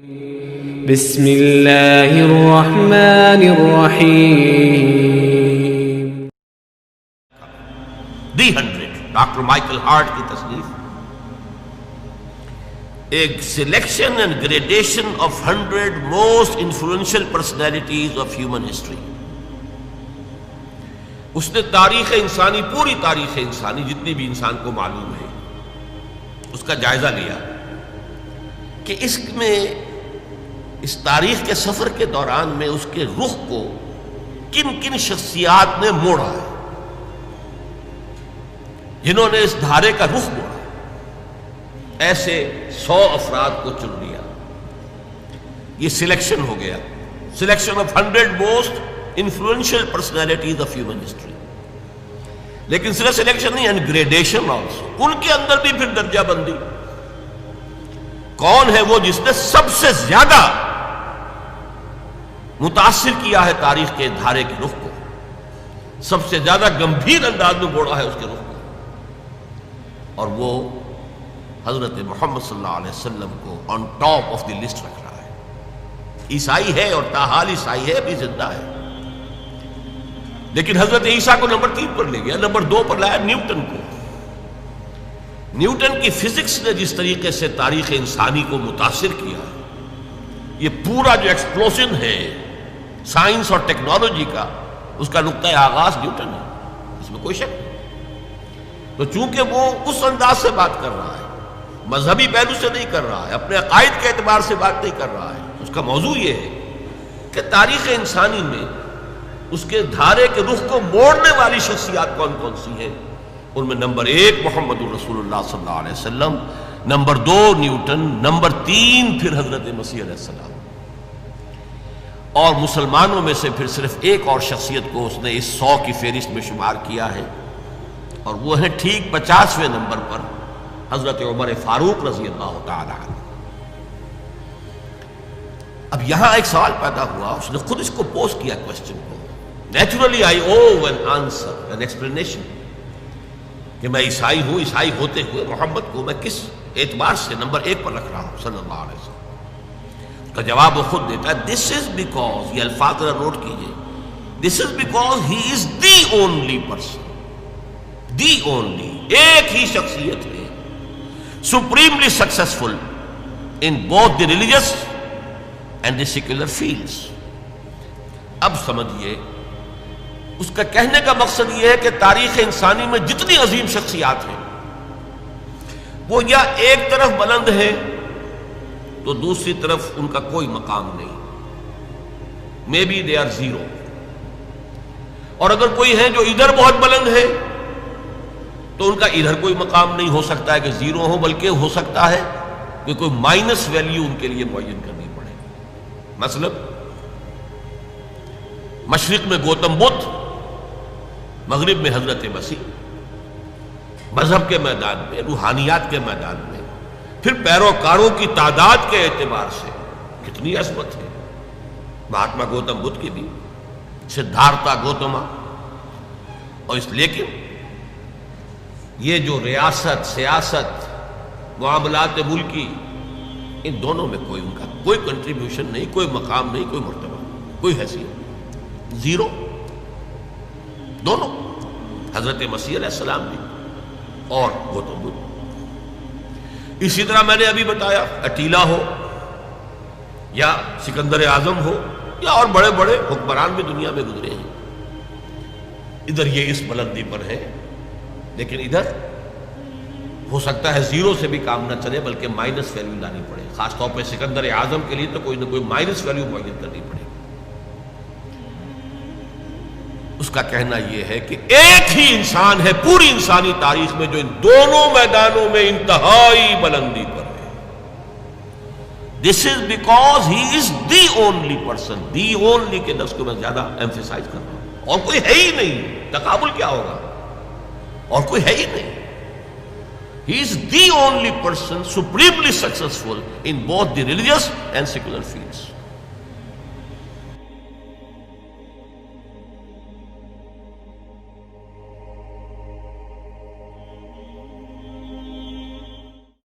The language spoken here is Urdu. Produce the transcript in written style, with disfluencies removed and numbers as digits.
بسم اللہ الرحمن الرحیم. دی 100 ڈاکٹر مائیکل ہارٹ کی تصنیف، ایک selection and gradation of 100 most influential personalities of human history. اس نے تاریخ انسانی، پوری تاریخ انسانی جتنی بھی انسان کو معلوم ہے، اس کا جائزہ لیا کہ اس میں، اس تاریخ کے سفر کے دوران میں اس کے رخ کو کن کن شخصیات نے موڑا ہے، جنہوں نے اس دھارے کا رخ موڑا. ایسے 100 افراد کو چن لیا. یہ سلیکشن ہو گیا، selection of 100 most influential personalities of human history. لیکن صرف سلیکشن نہیں، اینڈ گریڈیشن آلسو. ان کے اندر بھی پھر درجہ بندی. کون ہے وہ جس نے سب سے زیادہ متاثر کیا ہے تاریخ کے دھارے کے رخ کو، سب سے زیادہ گمبھیر انداز میں موڑا ہے اس کے رخ کو، اور وہ حضرت محمد صلی اللہ علیہ وسلم کو on top of the list رکھ رہا ہے. عیسائی ہے اور تاحال عیسائی ہے، ابھی زندہ ہے. لیکن حضرت عیسیٰ کو نمبر 3 پر لے گیا. نمبر 2 پر لایا نیوٹن کو. نیوٹن کی فزکس نے جس طریقے سے تاریخ انسانی کو متاثر کیا، یہ پورا جو ایکسپلوژن ہے سائنس اور ٹیکنالوجی کا، اس کا نقطۂ آغاز نیوٹن ہے، اس میں کوئی شک نہیں. تو چونکہ وہ اس انداز سے بات کر رہا ہے، مذہبی پہلو سے نہیں کر رہا ہے، اپنے عقائد کے اعتبار سے بات نہیں کر رہا ہے، اس کا موضوع یہ ہے کہ تاریخ انسانی میں اس کے دھارے کے رخ کو موڑنے والی شخصیات کون کون سی ہیں. ان میں نمبر 1 محمد الرسول اللہ صلی اللہ علیہ وسلم، نمبر 2 نیوٹن، نمبر 3 پھر حضرت مسیح علیہ السلام. اور مسلمانوں میں سے پھر صرف ایک اور شخصیت کو اس نے اس 100 کی فہرست میں شمار کیا ہے، اور وہ ہے ٹھیک 50ویں نمبر پر حضرت عمر فاروق رضی اللہ تعالی عنہ. اب یہاں ایک سوال پیدا ہوا، اس نے خود اس کو پوز کیا کوسچن کو. Naturally I O an answer, an explanation, کہ میں عیسائی ہوں، عیسائی ہوتے ہوئے محمد کو میں کس اعتبار سے نمبر 1 پر رکھ رہا ہوں صلی اللہ علیہ وسلم. اس کا جواب وہ خود دیتا ہے، دس از بیکاز، یہ الفاظ ذرا نوٹ کیجئے، this is because he is the only person, the only, ایک ہی شخصیت ہے، supremely successful in both the religious and the secular fields. اب سمجھیے، اس کا کہنے کا مقصد یہ ہے کہ تاریخ انسانی میں جتنی عظیم شخصیات ہیں، وہ یا ایک طرف بلند ہیں تو دوسری طرف ان کا کوئی مقام نہیں، maybe they are zero. اور اگر کوئی ہے جو ادھر بہت بلند ہے تو ان کا ادھر کوئی مقام نہیں ہو سکتا ہے کہ زیرو ہو، بلکہ ہو سکتا ہے کہ کوئی مائنس ویلیو ان کے لیے معین کرنی پڑے. مثلا مشرق میں گوتم بدھ، مغرب میں حضرت مسیح. مذہب کے میدان میں، روحانیات کے میدان میں، پھر پیروکاروں کی تعداد کے اعتبار سے کتنی عظمت ہے. مہاتما گوتم بدھ کی بھی، سدھارتھا گوتما. اور اس لیکن یہ جو ریاست، سیاست، معاملات ملکی، ان دونوں میں کوئی ان کا کوئی کنٹریبیوشن نہیں، کوئی مقام نہیں، کوئی مرتبہ، کوئی حیثیت، زیرو. دونوں، حضرت مسیح علیہ السلام بھی اور گوتم بدھ. اسی طرح میں نے ابھی بتایا، اٹیلا ہو یا سکندر اعظم ہو یا اور بڑے بڑے حکمران بھی دنیا میں گزرے ہیں. ادھر یہ اس بلندی پر ہے، لیکن ادھر ہو سکتا ہے زیرو سے بھی کام نہ چلے، بلکہ مائنس ویلیو لانی پڑے. خاص طور پہ سکندر اعظم کے لیے تو کوئی نہ کوئی مائنس ویلیو معین کرنی پڑے. اس کا کہنا یہ ہے کہ ایک ہی انسان ہے پوری انسانی تاریخ میں جو ان دونوں میدانوں میں انتہائی بلندی پر ہے. This is because he is the only person. The only کے لفظ کو میں زیادہ ایمفیسائز کر رہا ہوں. اور کوئی ہے ہی نہیں، تقابل کیا ہوگا، اور کوئی ہے ہی نہیں. He is the only person supremely successful in both the religious and secular fields.